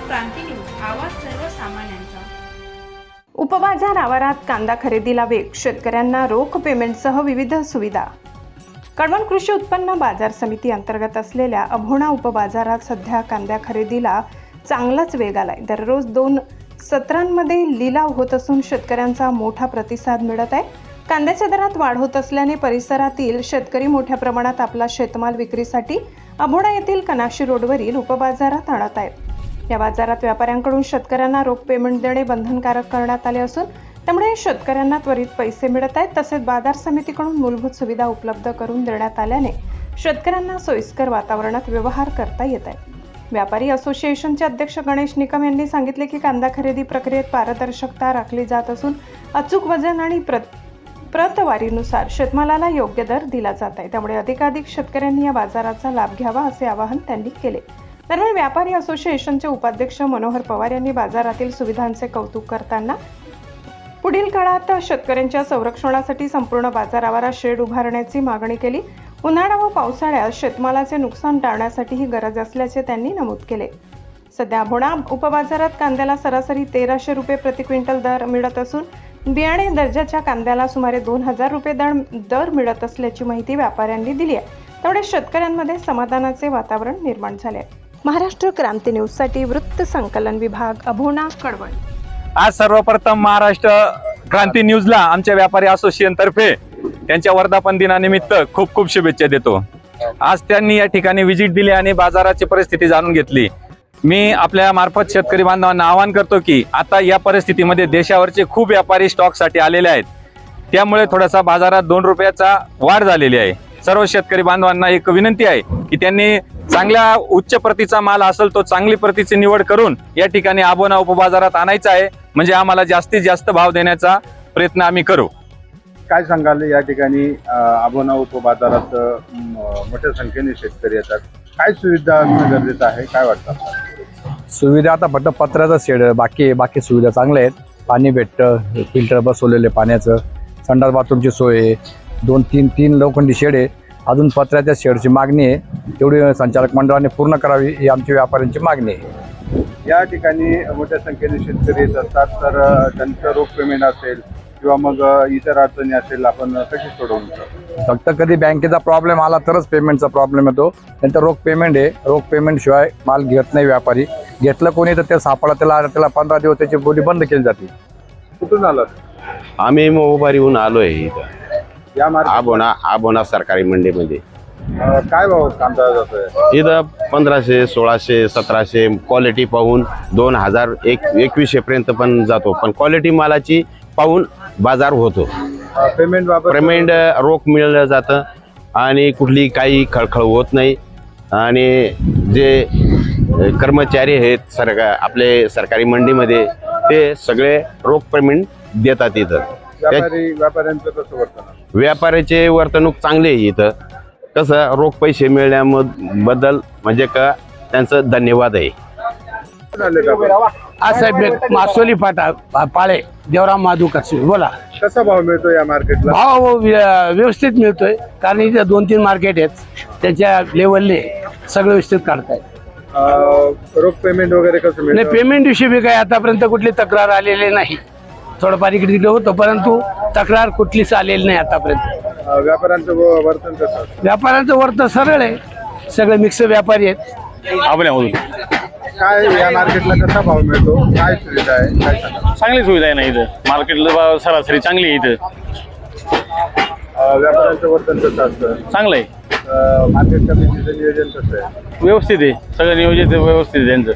क्रांती news, आवाज सर्वसामान्यांचा। उपबाजार आवारात कांदा खरेदीला वेग, शेतकऱ्यांना रोख पेमेंटसह विविध सुविधा। कळवण कृषी उत्पन्न बाजार समिती अंतर्गत असलेल्या अभोणा उपबाजारात सध्या कांदा खरेदीला चांगलाच वेग आलाय। दररोज 2 सत्रांमध्ये लिलाव होत असून शेतकऱ्यांचा मोठा प्रतिसाद मिळत आहे। कांद्याच्या दरात वाढ होत असल्याने परिसरातील शेतकरी मोठ्या प्रमाणात आपला शेतमाल विक्रीसाठी अभोणा येथील कनाशी रोडवरील उपबाजारात आणत आहेत। या बाजारात व्यापाऱ्यांकडून शेतकऱ्यांना रोख पेमेंट देणे बंधनकारक करण्यात आले असून त्यामुळे शेतकऱ्यांना त्वरित पैसे मिळत आहेत। तसेच बाजार समितीकडून मूलभूत सुविधा उपलब्ध करून देण्यात आल्याने शेतकऱ्यांना सोयीस्कर वातावरणात व्यवहार करता येत आहे। व्यापारी असोसिएशनचे अध्यक्ष गणेश निकम यांनी सांगितले की कांदा खरेदी प्रक्रियेत पारदर्शकता राखली जात असून अचूक वजन आणि प्रतवारीनुसार शेतमालाला योग्य दर दिला जात आहे। त्यामुळे अधिकाधिक शेतकऱ्यांनी या बाजाराचा लाभ घ्यावा असे आवाहन त्यांनी केले। दरम्यान व्यापारी असोसिएशनचे उपाध्यक्ष मनोहर पवार यांनी बाजारातील सुविधांचे कौतुक करताना पुढील काळात शेतकऱ्यांच्या संरक्षणासाठी संपूर्ण बाजार आवारात शेड उभारण्याची मागणी केली। उन्हाळा व पावसाळ्यात शेतमालाचे नुकसान टाळण्यासाठी ही गरज असल्याचे त्यांनी नमूद केले। सध्या अभोणा उपबाजारात कांद्याला सरासरी 1300 रुपये प्रति क्विंटल दर मिळत असून बियाणे दर्जाच्या कांद्याला सुमारे 2000 रुपये दर मिळत असल्याची माहिती व्यापाऱ्यांनी दिली आहे। त्यामुळे शेतकऱ्यांमध्ये समाधानाचे वातावरण निर्माण झाले आहे। महाराष्ट्र क्रांती न्यूज साठी वृत्त संकलन विभाग, अभोणा, कळवण। आज सर्वप्रथम महाराष्ट्र क्रांती न्यूजला आमच्या व्यापारी असोसिएशन तर्फे त्यांच्या वर्धापन दिनानिमित्त खूप खूप शुभेच्छा देतो। आज त्यांनी या ठिकाणी व्हिजिट दिली आणि बाजाराची परिस्थिती जाणून घेतली। मी आपल्या मार्फत शेतकरी बांधवांना आवाहन करतो की आता या परिस्थितीमध्ये देशावरचे खूप व्यापारी स्टॉकसाठी आलेले आहेत, त्यामुळे थोडासा बाजारात 2 रुपयाचा वाढ झालेली आहे। सर्व शेतकरी बांधवांना एक विनंती आहे की त्यांनी चांगल्या उच्च प्रतीचा माल असेल तो चांगली प्रतीची निवड करून या ठिकाणी अभोणा उपबाजारात आणायचा आहे, म्हणजे आम्हाला जास्तीत जास्त भाव देण्याचा प्रयत्न आम्ही करू। काय सांगाल, या ठिकाणी अभोणा उपबाजारात मोठ्या संख्येने शेतकरी येतात, काय सुविधा असणं गरजेचं आहे, काय वाटतं? सुविधा आता फक्त पत्र्याचा शेड, बाकी सुविधा चांगल्या आहेत। पाणी भेटतं, फिल्टर बसवलेले पाण्याचं, संडास बाथरूमची सोय आहे, 2-3 लोखंडी शेड आहे। अजून पत्र्याच्या शेडची मागणी आहे, तेवढी संचालक मंडळाने पूर्ण करावी ही आमची व्यापाऱ्यांची मागणी आहे। या ठिकाणी मोठ्या संख्येने शेतकरी येत असतात, तर त्यांचं रोख पेमेंट असेल किंवा मग इतर अडचणी असेल, आपण कशी सोडवू? फक्त कधी बँकेचा प्रॉब्लेम आला तरच पेमेंटचा प्रॉब्लेम येतो, नंतर रोख पेमेंट आहे। रोख पेमेंट शिवाय माल घेत नाही व्यापारी। घेतलं कोणी तर ते सापडा, त्याला 15 दिवस त्याची बोली बंद केली जाते। कुठून आलं? आम्ही मोबाईलहून आलोय इथं या मार्केट अभोणा सरकारी मंडीमध्ये। काय भाव कांदा जातोय? इथं 1500, 1600, 1700 क्वालिटी पाहून 2000, 2100 पर्यंत पण जातो, पण क्वालिटी मालाची पाहून बाजार होतो। पेमेंट रोख मिळलं जातं आणि कुठली काही खळखळ होत नाही। आणि जे कर्मचारी आहेत आपले सरकारी मंडीमध्ये ते सगळे रोख पेमेंट देतात। इथं व्यापाऱ्यांचं कसं वर्तन? व्यापाऱ्याचे वर्तणूक चांगली आहे। इथं कसं रोख पैसे मिळण्याबद्दल म्हणजे का त्यांचं धन्यवाद आहे। साहेब मासोली फाटा पाळे देवराम माधुकर, बोला। कसा भाव मिळतो या मार्केटला? भाव व्यवस्थित मिळतोय, कारण इथे 2-3 मार्केट आहेत, त्याच्या लेवलने सगळं व्यवस्थित काढतायत। रोख पेमेंट वगैरे कसं मिळतं? नाही, पेमेंट विषयी बी काही आतापर्यंत कुठली तक्रार आलेली नाही। थोडंफार इकडे तिकडे होतं, परंतु तक्रार कुठलीच आलेली नाही आतापर्यंत। व्यापाऱ्यांचं वर्तन कसं? व्यापाऱ्यांचं वर्तन सरळ आहे, सगळे मिक्स व्यापारी आहेत। अभोण्यामधून काय या मार्केटला कसा भाव मिळतो, काय सुविधा आहे, काय सांगा? चांगली सुविधा आहे ना इथं, मार्केटला सरासरी चांगली आहे इथं। व्यापाऱ्यांचं वर्तन कसं असतं? चांगलं आहे, मार्केट कमिटीचं नियोजन कसं आहे? व्यवस्थित आहे, सगळं नियोजित व्यवस्थित आहे त्यांचं।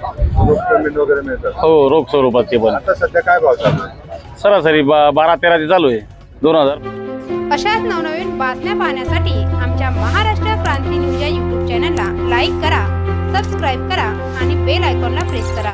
रोख पेमेंट वगैरे मिळतं? हो, रोख स्वरूपात ते पण। आता सध्या काय भाव चालू आहे? सरासरी 12-13 ते चालू आहे, 2000। अशाच नवनवीन बातम्या पाहण्यासाठी आमच्या महाराष्ट्र क्रांती न्यूज या YouTube चॅनलला लाईक करा, सबस्क्राईब करा आणि बेल आयकॉनला प्रेस करा।